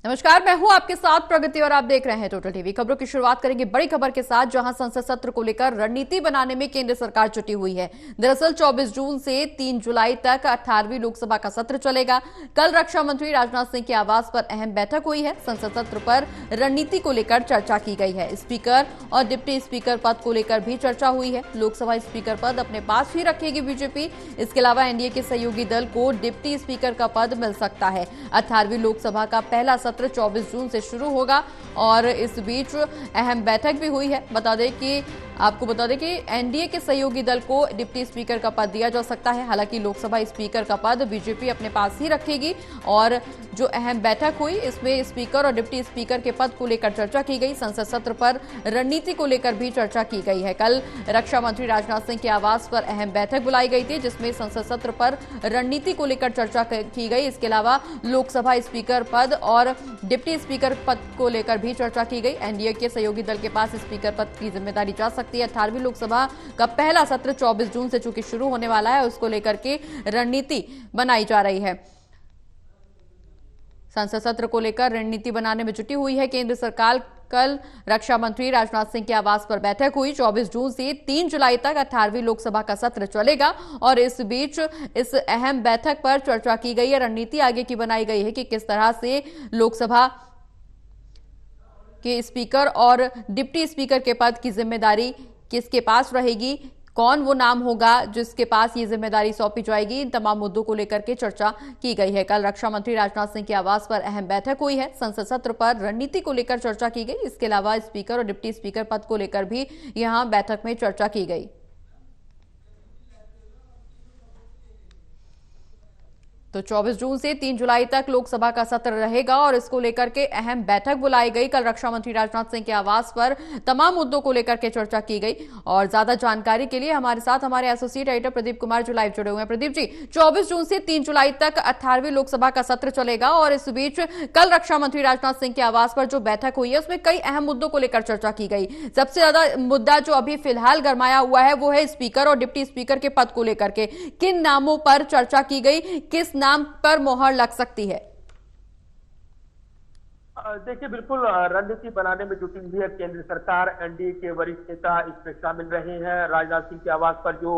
नमस्कार, मैं हूं आपके साथ प्रगति और आप देख रहे हैं टोटल टीवी। खबरों की शुरुआत करेंगे बड़ी खबर के साथ, जहां संसद सत्र को लेकर रणनीति बनाने में केंद्र सरकार जुटी हुई है। दरअसल 24 जून से 3 जुलाई तक 18वीं लोकसभा का सत्र चलेगा। कल रक्षा मंत्री राजनाथ सिंह के आवास पर अहम बैठक हुई है। संसद सत्र पर रणनीति को लेकर चर्चा की गई है। स्पीकर और डिप्टी स्पीकर पद को लेकर भी चर्चा हुई है। लोकसभा स्पीकर पद अपने पास ही रखेगी बीजेपी। इसके अलावा एनडीए के सहयोगी दल को डिप्टी स्पीकर का पद मिल सकता है। 18वीं लोकसभा का पहला सत्र 24 जून से शुरू होगा और इस बीच अहम बैठक भी हुई है। आपको बता दें कि एनडीए के सहयोगी दल को डिप्टी स्पीकर का पद दिया जा सकता है। हालांकि लोकसभा स्पीकर का पद बीजेपी अपने पास ही रखेगी और जो अहम बैठक हुई इसमें स्पीकर और डिप्टी स्पीकर के पद को लेकर चर्चा की गई। संसद सत्र पर रणनीति को लेकर भी चर्चा की गई है। कल रक्षा मंत्री राजनाथ सिंह के आवास पर अहम बैठक बुलाई गई थी, जिसमें संसद सत्र पर रणनीति को लेकर चर्चा की गई। इसके अलावा लोकसभा स्पीकर पद और डिप्टी स्पीकर पद को लेकर भी चर्चा की गई। एनडीए के सहयोगी दल के पास स्पीकर पद की जिम्मेदारी जा सकती है। 18वीं लोकसभा का पहला सत्र 24 जून से चूंकि शुरू होने वाला है, उसको लेकर के रणनीति बनाई जा रही है। संसद सत्र को लेकर रणनीति बनाने में जुटी हुई है केंद्र सरकार। कल रक्षा मंत्री राजनाथ सिंह के आवास पर बैठक हुई। 24 जून से 3 जुलाई तक 18वीं लोकसभा का सत्र चलेगा और इस बीच इस अहम बैठक पर चर्चा की गई है। रणनीति आगे की बनाई गई है कि किस तरह से लोकसभा के स्पीकर और डिप्टी स्पीकर के पद की जिम्मेदारी किसके पास रहेगी, कौन वो नाम होगा जिसके पास ये जिम्मेदारी सौंपी जाएगी। इन तमाम मुद्दों को लेकर के चर्चा की गई है। कल रक्षा मंत्री राजनाथ सिंह के आवास पर अहम बैठक हुई है। संसद सत्र पर रणनीति को लेकर चर्चा की गई। इसके अलावा स्पीकर और डिप्टी स्पीकर पद को लेकर भी यहां बैठक में चर्चा की गई। तो 24 जून से 3 जुलाई तक लोकसभा का सत्र रहेगा और इसको लेकर के अहम बैठक बुलाई गई। कल रक्षा मंत्री राजनाथ सिंह के आवास पर तमाम मुद्दों को लेकर के चर्चा की गई। और ज्यादा जानकारी के लिए हमारे साथ हमारे एसोसिएट एडिटर प्रदीप कुमार जो लाइव जुड़े हुए हैं। प्रदीप जी, 24 जून से 3 जुलाई तक 18वीं लोकसभा का सत्र चलेगा और इस बीच कल रक्षा मंत्री राजनाथ सिंह के आवास पर जो बैठक हुई है उसमें कई अहम मुद्दों को लेकर चर्चा की गई। सबसे ज्यादा मुद्दा जो अभी फिलहाल गरमाया हुआ है वो है स्पीकर और डिप्टी स्पीकर के पद को लेकर के। किन नामों पर चर्चा की गई, किस नाम पर मोहर लग सकती है? देखिए, बिल्कुल रणनीति बनाने में जुटी हुई है केंद्र सरकार। एनडीए के वरिष्ठ नेता इसमें शामिल रहे हैं। राजनाथ सिंह के आवास पर जो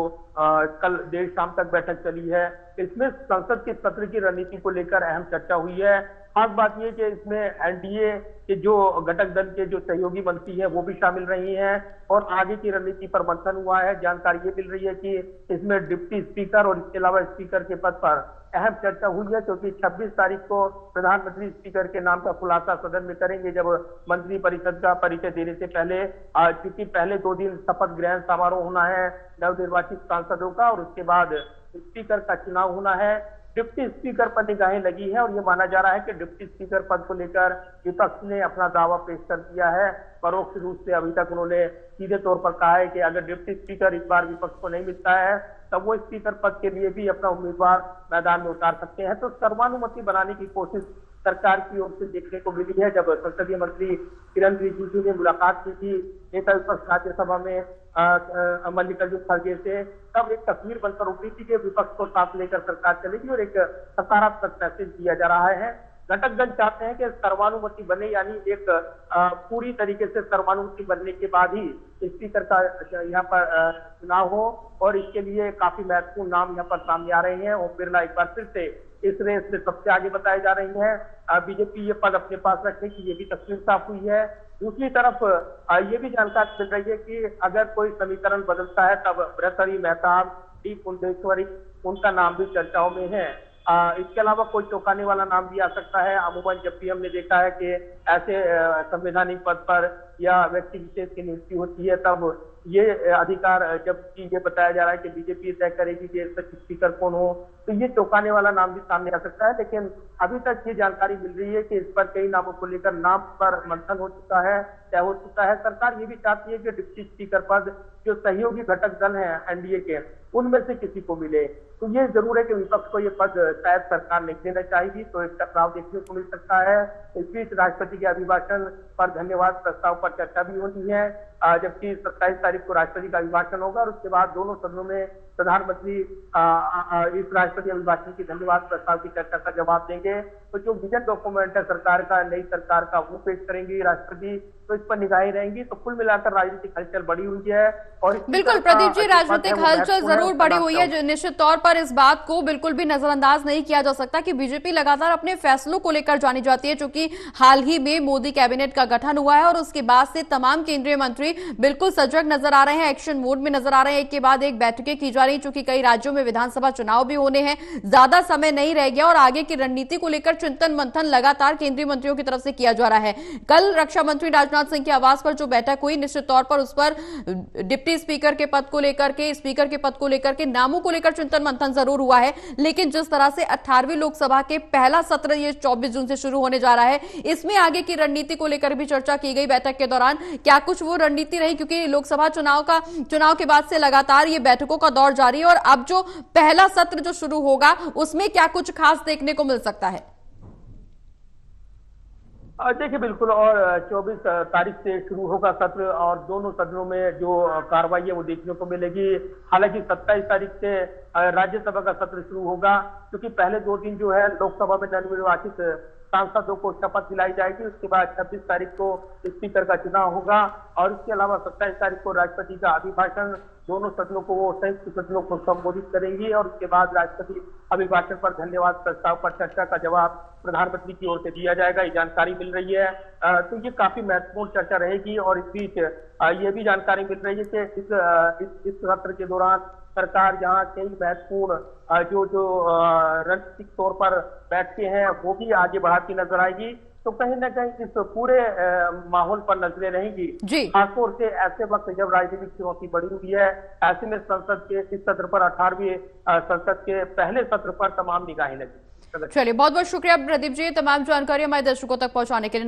कल देर शाम तक बैठक चली है, इसमें संसद के सत्र की रणनीति को लेकर अहम चर्चा हुई है। खास बात यह कि इसमें एनडीए के जो घटक दल के जो सहयोगी मंत्री हैं वो भी शामिल रही हैं और आगे की रणनीति पर मंथन हुआ है। जानकारी ये मिल रही है कि इसमें डिप्टी स्पीकर और इसके अलावा स्पीकर के पद पर अहम चर्चा हुई है, क्योंकि 26 तारीख को प्रधानमंत्री स्पीकर के नाम का खुलासा सदन में करेंगे, जब मंत्री परिषद का परिचय देने से पहले। क्योंकि पहले 2 दिन शपथ ग्रहण समारोह होना है नवनिर्वाचित सांसदों का और उसके बाद स्पीकर का चुनाव होना है। डिप्टी स्पीकर पर निगाहें लगी है और ये माना जा रहा है कि डिप्टी स्पीकर पद को लेकर विपक्ष ने अपना दावा पेश कर दिया है। परोक्ष रूप से अभी तक उन्होंने सीधे तौर पर कहा है कि अगर डिप्टी स्पीकर इस बार विपक्ष को नहीं मिलता है तब वो स्पीकर पद के लिए भी अपना उम्मीदवार मैदान में उतार सकते हैं। तो सर्वानुमति बनाने की कोशिश सरकार की ओर से देखने को मिली है। जब संसदीय मंत्री किरण रिजिजू ने मुलाकात की थी नेता विपक्ष राज्यसभा में मल्लिकार्जुन खड़गे से, तब एक तस्वीर बनकर उभरी थी कि विपक्ष को साथ लेकर सरकार चलेगी और एक सकारात्मक मैसेज दिया जा रहा है। घटक दल चाहते हैं कि सर्वानुमति बने, यानी एक पूरी तरीके से सर्वानुमति बनने के बाद ही स्पीकर का यहाँ पर चुनाव हो और इसके लिए काफी महत्वपूर्ण नाम यहाँ पर सामने आ रहे हैं। ओम बिरला एक बार फिर से इस रेस में सबसे आगे बताए जा रही हैं। बीजेपी ये पद अपने पास रखने की ये भी तस्वीर साफ हुई है। दूसरी तरफ ये भी जानकारी मिल रही है कि अगर कोई समीकरण बदलता है तब भर्तृहरि मेहताब, डी पुंडेश्वरी, उनका नाम भी चर्चाओं में है। इसके अलावा कोई चौंकाने वाला नाम भी आ सकता है। अमूमन जब भी हमने देखा है कि ऐसे संवैधानिक पद पर या व्यक्ति विशेष की नियुक्ति होती है तब ये अधिकार, जबकि ये बताया जा रहा है कि बीजेपी तय करेगी कि स्पीकर कौन हो, तो ये चौंकाने वाला नाम भी सामने आ सकता है। लेकिन अभी तक ये जानकारी मिल रही है कि इस पर कई नामों को लेकर नाम पर मंथन हो चुका है, तय हो चुका है। सरकार ये भी चाहती है कि डिप्टी स्पीकर पद जो सहयोगी घटक दल हैं एनडीए के, उनमें से किसी को मिले। तो ये जरूर है कि विपक्ष को ये पद शायद सरकार नहीं देना चाहेगी, तो एक टकराव देखने को मिल सकता है। इस बीच राष्ट्रपति के अभिभाषण पर धन्यवाद प्रस्ताव पर चर्चा भी होनी है, जबकि 27 तारीख को राष्ट्रपति का अभिभाषण होगा और उसके बाद दोनों सदनों में प्रधानमंत्री इस राष्ट्रपति अभिभाषण की धन्यवाद प्रस्ताव की चर्चा का जवाब देंगे। तो जो विजन डॉक्यूमेंट है सरकार का, नई सरकार का, वो पेश करेंगी राष्ट्रपति, तो इस पर निगाहें रहेंगी। तो कुल मिलाकर राजनीतिक हलचल बढ़ी हुई है। और बिल्कुल प्रदीप जी, राजनीतिक हलचल जरूर बढ़ी हुई है। निश्चित तौर पर इस बात को बिल्कुल भी नजरअंदाज नहीं किया जा सकता कि बीजेपी लगातार अपने फैसलों को लेकर जानी जाती है, क्योंकि हाल ही में मोदी कैबिनेट का गठन हुआ है और उसके बाद से तमाम केंद्रीय मंत्री बिल्कुल सजग नजर आ रहे हैं, एक्शन मोड में नजर आ रहे हैं। एक के बाद एक बैठकें की जा रही, चूंकि कई राज्यों में विधानसभा चुनाव भी होने हैं, ज्यादा समय नहीं रह गया और आगे की रणनीति को लेकर चिंतन मंथन लगातार केंद्रीय मंत्रियों की तरफ से किया जा रहा है। कल रक्षा मंत्री राजनाथ सिंह के आवास पर जो बैठक हुई, निश्चित तौर पर उस पर डिप्टी स्पीकर के पद को लेकर के, स्पीकर के पद को लेकर के, नामों को लेकर चिंतन मंथन जरूर हुआ है। लेकिन जिस तरह से 18वीं लोकसभा के पहला सत्र ये 24 जून से शुरू होने जा रहा है, इसमें आगे की रणनीति को लेकर भी चर्चा की गई बैठक के दौरान। क्या कुछ वो रणनीति रही, क्योंकि लोकसभा चुनाव के बाद से लगातार ये बैठकों का दौर जारी है और अब जो पहला सत्र जो शुरू होगा उसमें क्या कुछ खास देखने को मिल सकता है? देखिए बिल्कुल, और 24 तारीख से शुरू होगा सत्र और दोनों सदनों में जो कार्रवाई है वो देखने को मिलेगी। हालांकि 27 तारीख से राज्यसभा का सत्र शुरू होगा, क्योंकि पहले 2 दिन जो है लोकसभा में नवनिर्वाचित सांसदों को शपथ दिलाई जाएगी। उसके बाद 26 तारीख को स्पीकर का चुनाव होगा और इसके अलावा 27 तारीख को राष्ट्रपति का अभिभाषण, दोनों सदनों को, वो संयुक्त सदनों को संबोधित करेंगी और उसके बाद राष्ट्रपति अभिभाषण पर धन्यवाद प्रस्ताव पर चर्चा का जवाब प्रधानमंत्री की ओर से दिया जाएगा। ये जानकारी मिल रही है। तो ये काफी महत्वपूर्ण चर्चा रहेगी। और इस बीच ये भी जानकारी मिल रही है कि इस सत्र के दौरान सरकार जहां कई महत्वपूर्ण जो रणनीतिक तौर पर बैठके हैं वो भी आगे बढ़ाती नजर आएगी। तो कहीं ना कहीं इस पूरे माहौल पर नजरें रहेंगी, खासतौर से ऐसे वक्त जब राजनीतिक चुनौती बढ़ी हुई है। ऐसे में संसद के इस सत्र पर, 18वीं संसद के पहले सत्र पर तमाम निगाहें लगी। चलिए, बहुत बहुत शुक्रिया प्रदीप जी, तमाम जानकारी हमारे दर्शकों तक पहुंचाने के लिए।